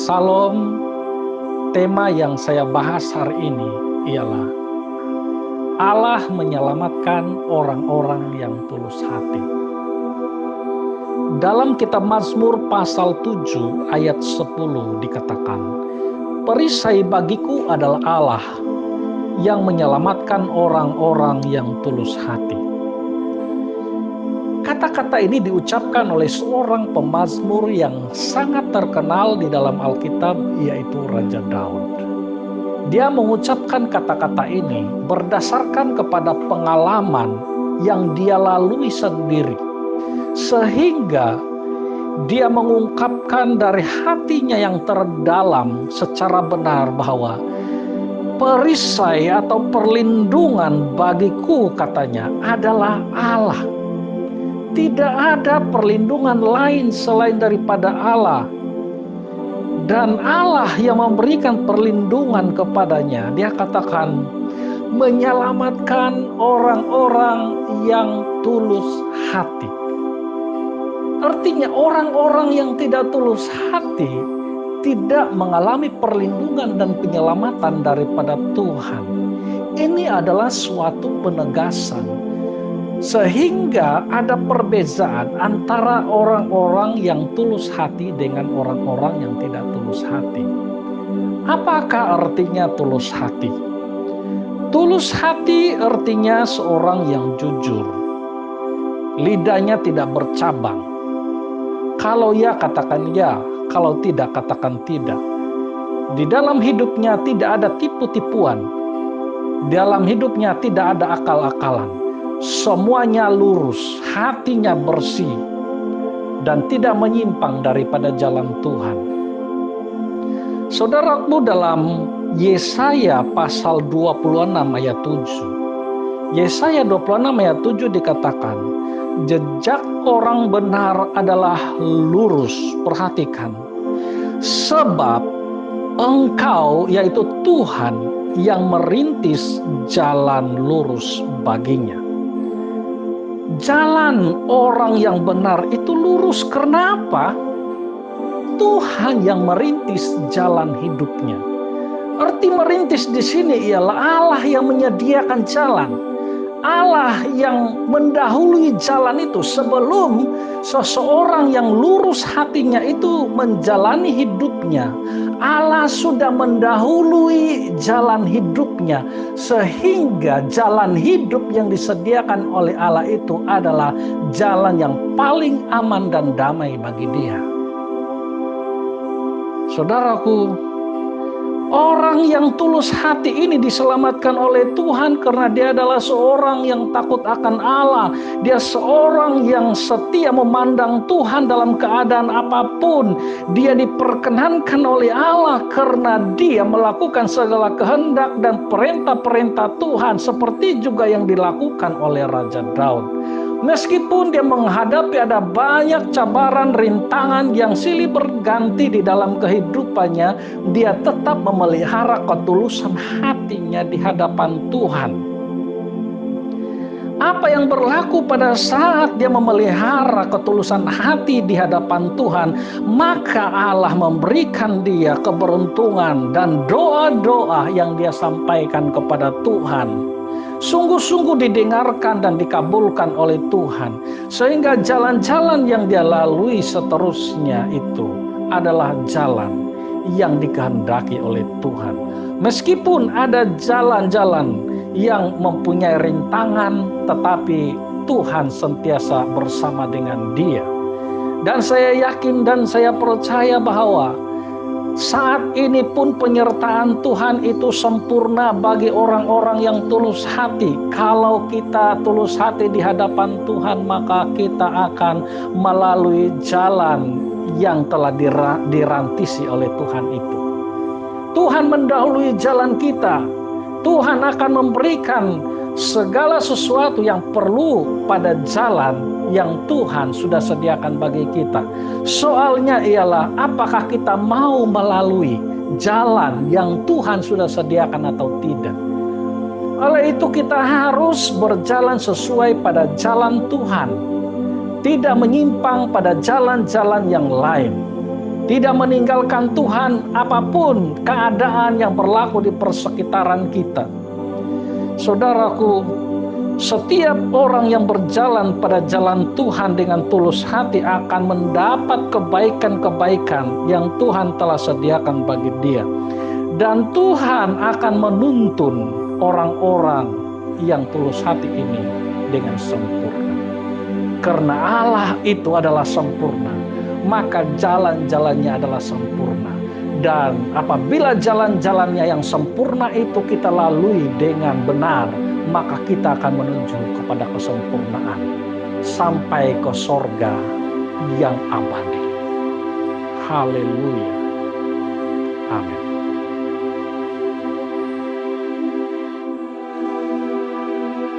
Salam, tema yang saya bahas hari ini ialah Allah menyelamatkan orang-orang yang tulus hati. Dalam kitab Mazmur pasal 7 ayat 10 dikatakan, "Perisai bagiku adalah Allah yang menyelamatkan orang-orang yang tulus hati." Kata-kata ini diucapkan oleh seorang pemazmur yang sangat terkenal di dalam Alkitab, yaitu Raja Daud. Dia mengucapkan kata-kata ini berdasarkan kepada pengalaman yang dia lalui sendiri, sehingga dia mengungkapkan dari hatinya yang terdalam secara benar bahwa perisai atau perlindungan bagiku, katanya, adalah Allah. Tidak ada perlindungan lain selain daripada Allah. Dan Allah yang memberikan perlindungan kepadanya, dia katakan, menyelamatkan orang-orang yang tulus hati. Artinya orang-orang yang tidak tulus hati tidak mengalami perlindungan dan penyelamatan daripada Tuhan. Ini adalah suatu penegasan. Sehingga ada perbedaan antara orang-orang yang tulus hati dengan orang-orang yang tidak tulus hati. Apakah artinya tulus hati? Tulus hati artinya seorang yang jujur. Lidahnya tidak bercabang. Kalau ya katakan ya, kalau tidak katakan tidak. Di dalam hidupnya tidak ada tipu-tipuan. Dalam hidupnya tidak ada akal-akalan. Semuanya lurus, hatinya bersih, dan tidak menyimpang daripada jalan Tuhan. Saudaraku, dalam Yesaya pasal 26 ayat 7. Yesaya 26 ayat 7 dikatakan, jejak orang benar adalah lurus. Perhatikan. Sebab Engkau, yaitu Tuhan, yang merintis jalan lurus baginya. Jalan orang yang benar itu lurus. Kenapa? Tuhan yang merintis jalan hidupnya. Arti merintis di sini ialah Allah yang menyediakan jalan. Allah yang mendahului jalan itu sebelum seseorang yang lurus hatinya itu menjalani hidupnya. Allah sudah mendahului jalan hidupnya, sehingga jalan hidup yang disediakan oleh Allah itu adalah jalan yang paling aman dan damai bagi dia. Saudaraku, orang yang tulus hati ini diselamatkan oleh Tuhan karena dia adalah seorang yang takut akan Allah. Dia seorang yang setia memandang Tuhan dalam keadaan apapun. Dia diperkenankan oleh Allah karena dia melakukan segala kehendak dan perintah-perintah Tuhan, seperti juga yang dilakukan oleh Raja Daud. Meskipun dia menghadapi ada banyak cabaran, rintangan yang silih berganti di dalam kehidupannya, dia tetap memelihara ketulusan hatinya di hadapan Tuhan. Apa yang berlaku pada saat dia memelihara ketulusan hati di hadapan Tuhan, maka Allah memberikan dia keberuntungan dan doa-doa yang dia sampaikan kepada Tuhan sungguh-sungguh didengarkan dan dikabulkan oleh Tuhan. Sehingga jalan-jalan yang dia lalui seterusnya itu adalah jalan yang dikehendaki oleh Tuhan. Meskipun ada jalan-jalan yang mempunyai rintangan, tetapi Tuhan sentiasa bersama dengan dia. Dan saya yakin dan saya percaya bahwa saat ini pun penyertaan Tuhan itu sempurna bagi orang-orang yang tulus hati. Kalau kita tulus hati di hadapan Tuhan, maka kita akan melalui jalan yang telah dirantisi oleh Tuhan itu. Tuhan mendahului jalan kita. Tuhan akan memberikan segala sesuatu yang perlu pada jalan yang Tuhan sudah sediakan bagi kita. Soalnya ialah apakah kita mau melalui jalan yang Tuhan sudah sediakan atau tidak. Oleh itu kita harus berjalan sesuai pada jalan Tuhan, tidak menyimpang pada jalan-jalan yang lain. tidak meninggalkan Tuhan apapun keadaan yang berlaku di persekitaran kita. Saudaraku, setiap orang yang berjalan pada jalan Tuhan dengan tulus hati akan mendapat kebaikan-kebaikan yang Tuhan telah sediakan bagi dia. Dan Tuhan akan menuntun orang-orang yang tulus hati ini dengan sempurna. Karena Allah itu adalah sempurna, maka jalan-jalannya adalah sempurna. Dan apabila jalan-jalannya yang sempurna itu kita lalui dengan benar, maka kita akan menuju kepada kesempurnaan sampai ke sorga yang abadi. Haleluya. Amin.